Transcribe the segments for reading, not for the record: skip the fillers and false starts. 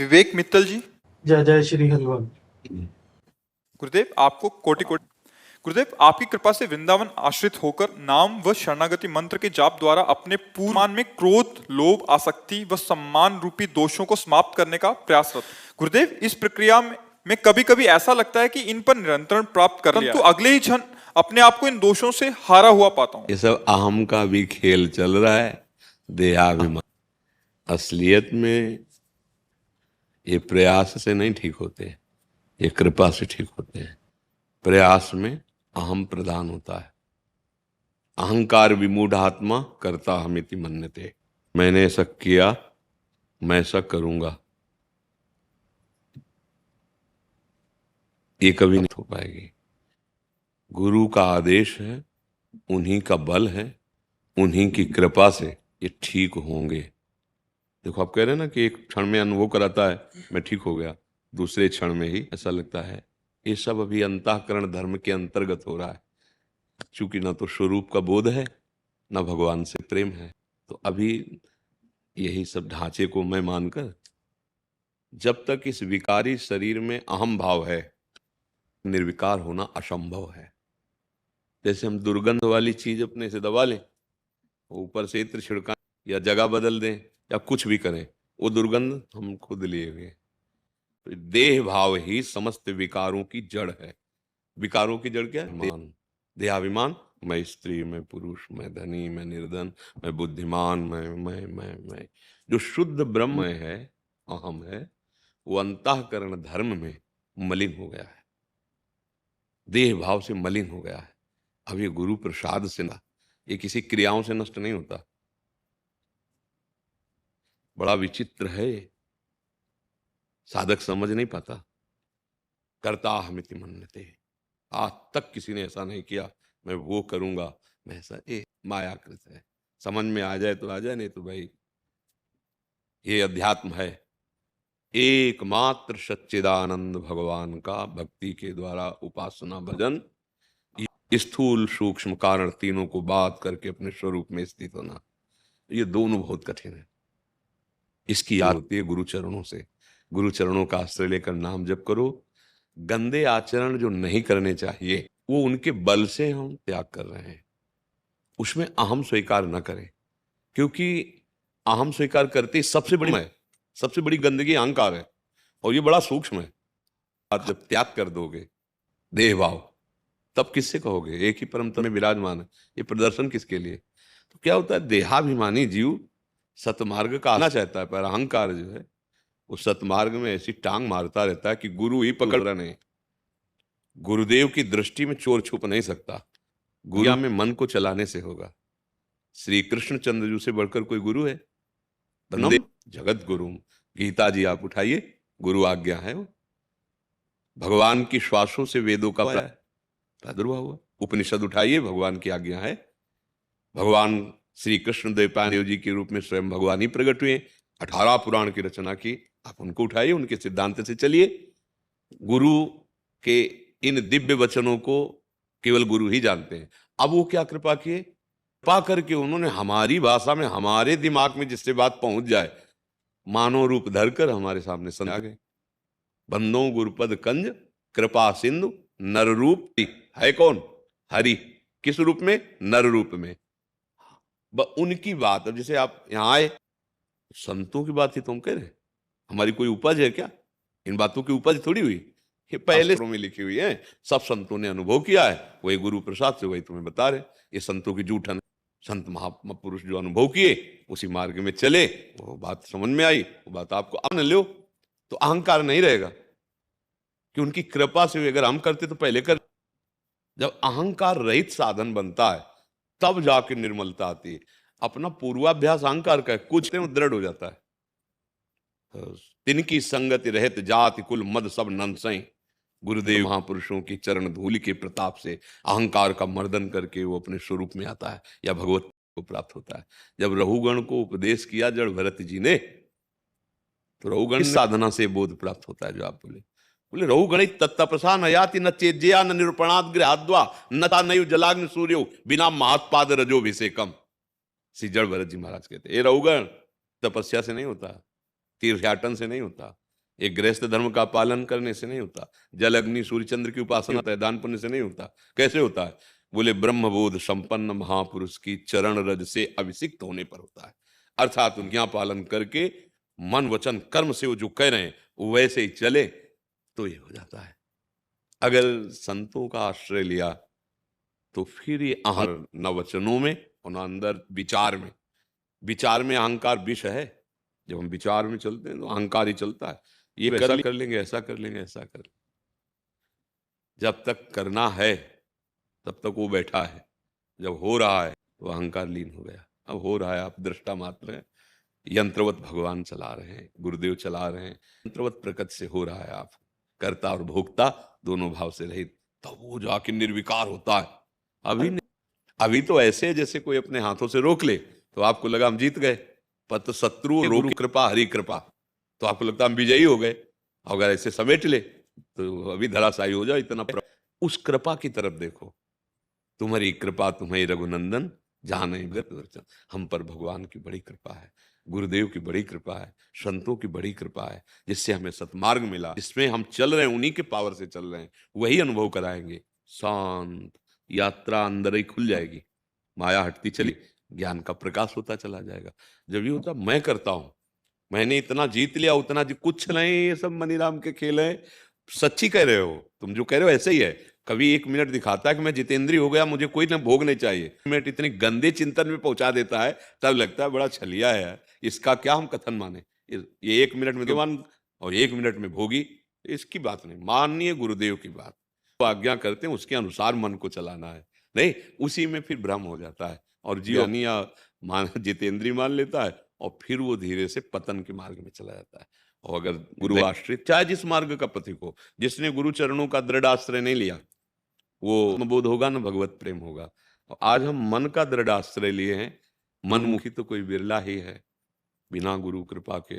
विवेक मित्तल जी। जय जय श्री हनुमान। गुरुदेव आपको कोटि कोटि गुरुदेव, आपकी कृपा से वृंदावन आश्रित होकर नाम व शरणागति मंत्र के जाप द्वारा अपने पूर्ण मान में क्रोध, लोभ, आसक्ति व सम्मान रूपी दोषों को समाप्त करने का प्रयासरत। गुरुदेव, इस प्रक्रिया में कभी कभी ऐसा लगता है कि इन पर नियंत्रण प्राप्त कर लिया, परंतु अगले ही क्षण अपने आप को इन दोषों से हारा हुआ पाता हूँ। ये सब अहम का भी खेल चल रहा है, देहाभिमान। असलियत में ये प्रयास से नहीं ठीक होते, ये कृपा से ठीक होते हैं। प्रयास में अहम प्रधान होता है। अहंकार विमूढ़ आत्मा करता हमिति मन्यते। मैंने ऐसा किया, मैं ऐसा करूंगा, ये कभी नहीं हो पाएगी। गुरु का आदेश है, उन्हीं का बल है, उन्हीं की कृपा से ये ठीक होंगे। देखो, आप कह रहे हैं ना कि एक क्षण में अनुभव कराता है मैं ठीक हो गया, दूसरे क्षण में ही ऐसा लगता है। ये सब अभी अंतःकरण धर्म के अंतर्गत हो रहा है, क्योंकि ना तो स्वरूप का बोध है, ना भगवान से प्रेम है। तो अभी यही सब ढांचे को मैं मानकर, जब तक इस विकारी शरीर में अहम भाव है, निर्विकार होना असंभव है। जैसे हम दुर्गंध वाली चीज अपने से दबा लें, ऊपर से इत्र छिड़काएं या जगह बदल दें या कुछ भी करें, वो दुर्गंध हम खुद लिए हुए। तो देह भाव ही समस्त विकारों की जड़ है। विकारों की जड़ क्या है? देहाभिमान। मैं स्त्री, मैं पुरुष, मैं धनी, मैं निर्धन, मैं बुद्धिमान, मैं जो शुद्ध ब्रह्म है, अहम है, वो अंतःकरण धर्म में मलिन हो गया है, देह भाव से मलिन हो गया है। अब ये गुरु प्रसाद से ना, ये किसी क्रियाओं से नष्ट नहीं होता। बड़ा विचित्र है, साधक समझ नहीं पाता। करता हमिति मन्यते। आज तक किसी ने ऐसा नहीं किया मैं वो करूंगा, मैं ऐसा, ये मायाकृत है। समझ में आ जाए तो आ जाए, नहीं तो भाई ये अध्यात्म है। एकमात्र सच्चिदानंद भगवान का भक्ति के द्वारा उपासना भजन, स्थूल सूक्ष्म कारण तीनों को बात करके अपने स्वरूप में स्थित होना, ये दोनों बहुत कठिन है। इसकी याद होती है गुरु चरणों से। गुरु चरणों का आश्रय लेकर नाम जप करो। गंदे आचरण जो नहीं करने चाहिए वो उनके बल से हम त्याग कर रहे हैं। उसमें अहम स्वीकार न करें, क्योंकि अहम स्वीकार करते सबसे बड़ी गंदगी अहंकार है, और ये बड़ा सूक्ष्म है। आप जब त्याग कर दोगे देह भाव, तब किससे कहोगे एक ही परम तत्व में विराजमान है, ये प्रदर्शन किसके लिए? तो क्या होता है, देहाभिमानी जीव सतमार्ग का आना चाहता है, पर अहंकार जो है वो सतमार्ग में ऐसी टांग मारता रहता है कि गुरु ही पकड़ रहे नहीं। गुरुदेव की दृष्टि में चोर छुप नहीं सकता, गुरु में मन को चलाने से होगा। श्री कृष्ण चंद्र जी से बढ़कर कोई गुरु है? बंदे जगत गुरु। गीता जी आप उठाइए, गुरु आज्ञा है वो। भगवान की श्वासों से वेदों का प्रादुर्भाव हुआ। उपनिषद उठाइए, भगवान की आज्ञा है। भगवान श्री कृष्ण देव जी के रूप में स्वयं भगवान ही प्रकट हुए, 18 पुराण की रचना की, आप उनको उठाइए, उनके सिद्धांत से चलिए। गुरु के इन दिव्य वचनों को केवल गुरु ही जानते हैं। अब वो क्या कृपा किए, कृपा करके उन्होंने हमारी भाषा में, हमारे दिमाग में जिससे बात पहुंच जाए, मानव रूप धरकर हमारे सामने समझा गए। बंदो गुरुपद कंज कृपा सिंधु नर रूप है कौन? हरि। किस रूप में? नर रूप में। उनकी बात, अब जैसे आप यहां आए, संतों की बात ही तुम कह रहे, हमारी कोई उपज है क्या? इन बातों की उपज थोड़ी हुई, ये पहले में लिखी हुई है, सब संतों ने अनुभव किया है, वही गुरु प्रसाद से वही तुम्हें बता रहे। ये संतों की जूठन, संत महापुरुष जो अनुभव किए उसी मार्ग में चले, वो बात समझ में आई, वो बात आपको आन लो, तो अहंकार नहीं रहेगा। कि उनकी कृपा से अगर हम करते तो पहले कर। जब अहंकार रहित साधन बनता है तब जाके निर्मलता आती है। अपना पूर्वाभ्यास अहंकार का है, कुछ नहीं दृढ़ हो जाता है। तिनकी संगति रहित जाति कुल मद सब नंसई। गुरुदेव महापुरुषों की चरण धूलि के प्रताप से अहंकार का मर्दन करके वो अपने स्वरूप में आता है या भगवत को प्राप्त होता है। जब रहुगण को उपदेश किया जड़ भरत जी ने, तो रहुगण साधना से बोध प्राप्त होता है। जो आप बोले रहुगण तत्प्रसाद हयाति न चेज्या न निरूपणाद गृहाद्वा न ता नयु जलाग्नि सूर्यो बिना महात्पाद रजोभिषेकम। श्री जड़ भरत जी महाराज कहते, ये रहुगण तपस्या से नहीं होता, तीर्थयाटन से नहीं होता, एक गृहस्थ धर्म का पालन करने से नहीं होता, जल अग्नि सूर्य चंद्र की उपासना होता है, दान पुण्य से नहीं होता। कैसे होता है? बोले ब्रह्मबोध संपन्न महापुरुष की चरण रज से अभिषिक्त होने पर होता है। अर्थात उनके यहाँ पालन करके मन वचन कर्म से वो जो कह रहे हैं वो वैसे ही चले तो ये हो जाता है। अगर संतों का आश्रय लिया तो फिर ये न वचनों में और न अंदर विचार में अहंकार विष है। जब हम विचार में चलते हैं तो अहंकार ही चलता है, ये वैसा कर लेंगे, ऐसा कर लेंगे, ऐसा कर लेंगे। जब तक करना है तब तक वो बैठा है, जब हो रहा है तो अहंकार लीन हो गया। अब हो रहा है, आप दृष्टा मात्र हैं, यंत्रवत भगवान चला रहे हैं, गुरुदेव चला रहे हैं, यंत्रवत प्रकृति से हो रहा है। आप कर्ता और भोक्ता दोनों भाव से रहित, तब वो जाके निर्विकार होता है। अभी तो ऐसे है जैसे कोई अपने हाथों से रोक ले तो आपको लगा हम जीत गए, पर तो शत्रु गुरु कृपा हरि कृपा तो आपको लगता हम विजयी हो गए। अगर ऐसे समेट ले तो अभी धराशायी हो जाए। इतना उस कृपा की तरफ देखो, तुम्हारी कृपा तुम्हें रघुनंदन जहां नहीं गत। हम पर भगवान की बड़ी कृपा है, गुरुदेव की बड़ी कृपा है, संतों की बड़ी कृपा है, जिससे हमें सतमार्ग मिला, जिसमें हम चल रहे हैं, उन्हीं के पावर से चल रहे हैं, वही अनुभव कराएंगे। शांत यात्रा अंदर ही खुल जाएगी, माया हटती चली, ज्ञान का प्रकाश होता चला जाएगा। जब ये होता मैं करता हूं, मैंने इतना जीत लिया, उतना कुछ नहीं, ये सब मनीराम के खेल है। सच्ची कह रहे हो, तुम जो कह रहे हो ऐसे ही है। कभी 1 मिनट दिखाता है कि मैं जितेंद्रीय हो गया, मुझे कोई ना भोग नहीं चाहिए, मिनट इतने गंदे चिंतन में पहुंचा देता है, तब लगता है बड़ा छलिया है, इसका क्या हम कथन माने। ये 1 मिनट में मान और 1 मिनट में भोगी, इसकी बात नहीं माननीय गुरुदेव की बात। तो आज्ञा करते हैं उसके अनुसार मन को चलाना है, नहीं उसी में फिर भ्रम हो जाता है और जीवन या मान जितेंद्रीय मान लेता है और फिर वो धीरे से पतन के मार्ग में चला जाता है। और अगर गुरु आश्रित, चाहे जिस मार्ग का पथिक हो, जिसने गुरु चरणों का दृढ़ आश्रय नहीं लिया, वो बोध होगा न भगवत प्रेम होगा। और आज हम मन का दृढ़ आश्रय लिए हैं, मनमुखी तो कोई बिरला ही है, बिना गुरु कृपा के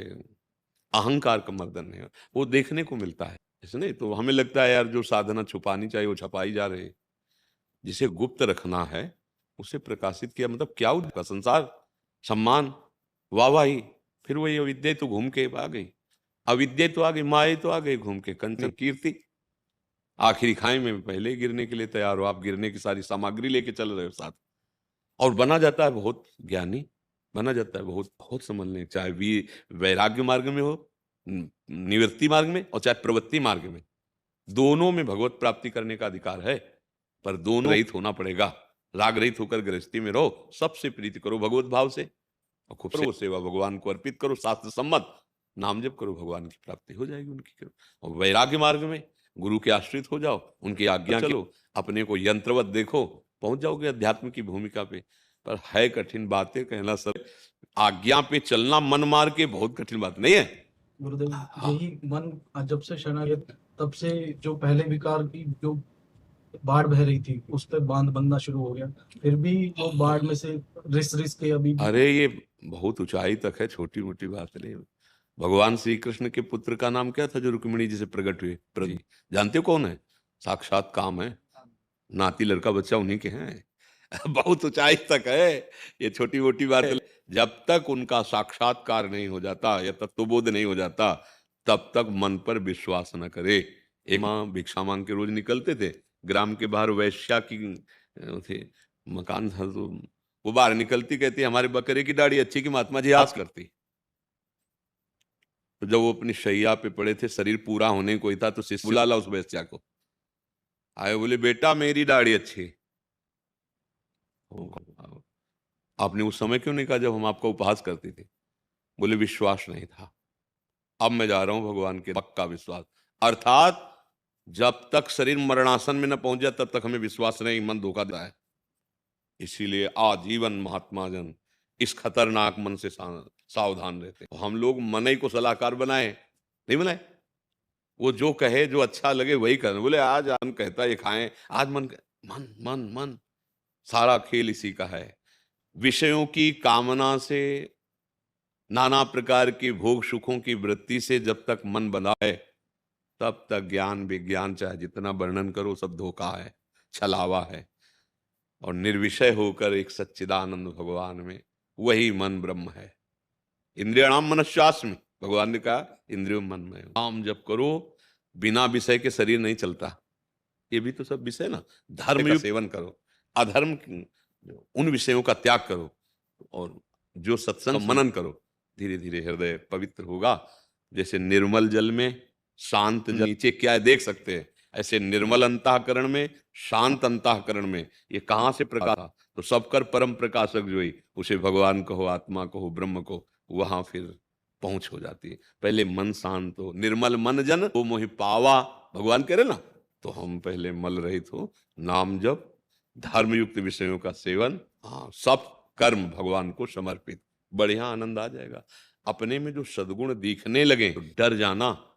अहंकार का मर्दन नहीं, वो देखने को मिलता है। इसलिए तो हमें लगता है यार जो साधना छुपानी चाहिए वो छपाई जा रही है, जिसे गुप्त रखना है उसे प्रकाशित किया। मतलब क्या उद्देश्य? संसार, सम्मान, वाहवाही, फिर वही अविद्या तो घूम के आ गई, अविद्या तो आ गई, माया तो आ गई घूम के, कंचन कीर्ति। आखिरी खाई में पहले ही गिरने के लिए तैयार हो, आप गिरने की सारी सामग्री लेके चल रहे हो साथ। और बना जाता है बहुत ज्ञानी, बना जाता है बहुत बहुत समझने, चाहे वैराग्य मार्ग में हो, निवृत्ति मार्ग में, और चाहे प्रवृत्ति मार्ग में, दोनों में भगवत प्राप्ति करने का अधिकार है। पर दोनों रहित होना पड़ेगा। राग रहित होकर गृहस्थी में रहो, सबसे प्रीति करो भगवत भाव से, और खूब करो सेवा, भगवान को अर्पित करो, शास्त्र सम्मत नाम जप करो, भगवान की प्राप्ति हो जाएगी उनकी कृपा। और वैराग्य मार्ग में गुरु के आश्रित हो जाओ, उनकी आज्ञा चलो, अपने को यंत्रवत देखो, पहुंच जाओगे अध्यात्म की भूमिका पे। पर है कठिन बातें कहना सर, आज्ञा पे चलना मन मार के बहुत कठिन बात नहीं है गुरुदेव। यही मन जब से शरणागत, तब से जो पहले विकार की जो बाढ़ बह रही थी उस पर बांध बनना शुरू हो गया, फिर भी वो बाढ़ में से रिस के अभी भी। अरे ये बहुत ऊंचाई तक है, छोटी मोटी बात नहीं। भगवान श्री कृष्ण के पुत्र का नाम क्या था जो रुक्मिणी जी से प्रकट हुए? जानते हो कौन है? साक्षात काम है, नाती लड़का बच्चा उन्हीं के हैं। बहुत ऊंचाई तक है, ये छोटी मोटी बात। जब तक उनका साक्षात्कार नहीं हो जाता या तत्वबोध नहीं हो जाता, तब तक मन पर विश्वास न करे। एक माँ भिक्षा मांग के रोज निकलते थे, ग्राम के बाहर वैश्या की थे मकान था, तो वो बाहर निकलती कहती हमारे बकरे की दाढ़ी अच्छी की महात्मा जी आस करती। तो जब वो अपनी शैया पे पड़े थे, शरीर पूरा होने को ही था, तो शिष्य बुला ला उस वैश्या को, आए बोले बेटा मेरी दाढ़ी अच्छी। आपने उस समय क्यों नहीं कहा जब हम आपका उपहास करते थे? बोले विश्वास नहीं था। अब मैं जा रहा हूं भगवान के, पक्का विश्वास। अर्थात जब तक शरीर मरणासन में न पहुंच जाए तब तक हमें विश्वास नहीं, मन धोखा देता है। इसीलिए आजीवन महात्मा जन इस खतरनाक मन से सावधान रहते हैं। हम लोग मन ही को सलाहकार बनाए, नहीं बनाए। वो जो कहे, जो अच्छा लगे वही करें। बोले आज मन कहता ये खाएं, आज मन मन मन सारा खेल इसी का है। विषयों की कामना से, नाना प्रकार की भोग सुखों की वृत्ति से जब तक मन बंधा है, तब तक ज्ञान विज्ञान चाहे जितना वर्णन करो सब धोखा है, छलावा है। और निर्विषय होकर एक सच्चिदानंद भगवान में, वही मन ब्रह्म है। इंद्रियाणाम मनश्चास्मि, भगवान ने कहा इंद्रियों मन में नाम जप करो, बिना विषय के शरीर नहीं चलता। ये भी तो सब विषय ना। धर्म का सेवन करो, अधर्म उन विषयों का त्याग करो, और जो सत्संग मनन करो, धीरे धीरे हृदय पवित्र होगा। जैसे निर्मल जल में शांत जल नीचे क्या है देख सकते हैं, ऐसे निर्मल अंतःकरण में, शांत अंतःकरण में ये कहाँ से प्रकाश? तो सबकर परम प्रकाशक जो ही, उसे भगवान कहो, आत्मा कहो, ब्रह्म को, वहां फिर पहुंच हो जाती है। पहले मन शांत हो, निर्मल मन जन वो मोहि पावा, भगवान कह रहे ना। तो हम पहले मल रहित हो, नाम जप, धर्मयुक्त विषयों का सेवन, हाँ, सब कर्म भगवान को समर्पित, बढ़िया आनंद आ जाएगा। अपने में जो सद्गुण दिखने लगे तो डर जाना,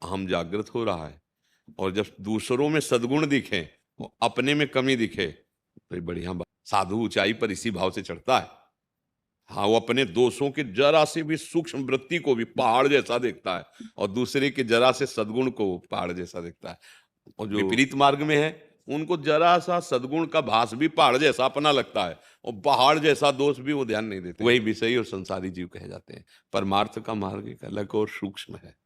हम जागृत हो रहा है। और जब दूसरों में सद्गुण दिखे, अपने में कमी दिखे, तो ये बढ़िया बात। साधु ऊंचाई पर इसी भाव से चढ़ता है। हाँ, वो अपने दोषों के जरा से भी सूक्ष्म वृत्ति को भी पहाड़ जैसा देखता है, और दूसरे के जरा से सद्गुण को पहाड़ जैसा देखता है। और जो विपरीत मार्ग में है, उनको जरा सा सद्गुण का भास भी पहाड़ जैसा अपना लगता है, और पहाड़ जैसा दोष भी वो ध्यान नहीं देते। वही विषयी और संसारी जीव कहे जाते हैं। परमार्थ का मार्ग एक अलग और सूक्ष्म है।